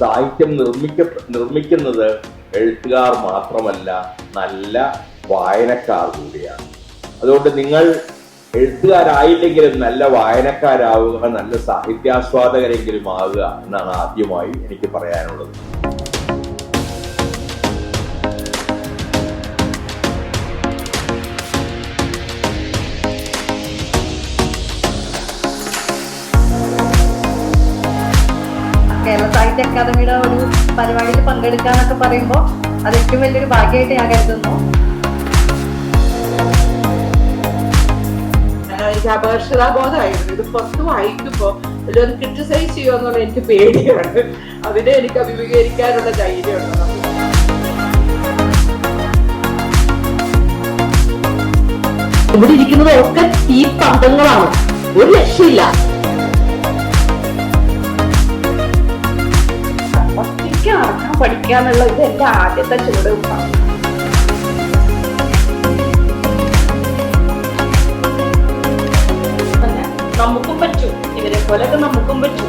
സാഹിത്യം നിർമ്മിക്കുന്നത് എഴുത്തുകാർ മാത്രമല്ല, നല്ല വായനക്കാർ കൂടിയാണ്. അതുകൊണ്ട് നിങ്ങൾ എഴുത്തുകാരായില്ലെങ്കിലും നല്ല വായനക്കാരാവുക, നല്ല സാഹിത്യാസ്വാദകരെങ്കിലും ആവുക എന്നാണ് ആദ്യമായി എനിക്ക് പറയാനുള്ളത്. കേരള സാഹിത്യ അക്കാദമിയുടെ ഒരു പരിപാടിയിൽ പങ്കെടുക്കാന്നൊക്കെ പറയുമ്പോൾ അത് ഏറ്റവും വലിയൊരു ഭാഗ്യമായിട്ട് ഞാൻ കരുതുന്നു. എനിക്ക് അപകർഷതാബോധമായിരുന്നു. ഇത് പുറത്ത് വായിക്കുമ്പോൾ ഇതിലൊന്ന് ക്രിറ്റിസൈസ് ചെയ്യുമെന്നുള്ള എനിക്ക് പേടിയാണ്. അതിനെ എനിക്ക് അഭിമുഖീകരിക്കാനുള്ള ധൈര്യമുണ്ട്. ഇവിടെ ഇരിക്കുന്നതൊക്കെ ഈ പന്തങ്ങളാണ്, ഒരു രക്ഷയില്ല. ഒറ്റയ്ക്ക് നടക്കാൻ പഠിക്കാന്നുള്ള ഇത് എന്റെ ആദ്യത്തെ ചുവടുവെപ്പാണ്. നമുക്കും പറ്റും, ഇവരെ പോലൊക്കെ നമുക്കും പറ്റും.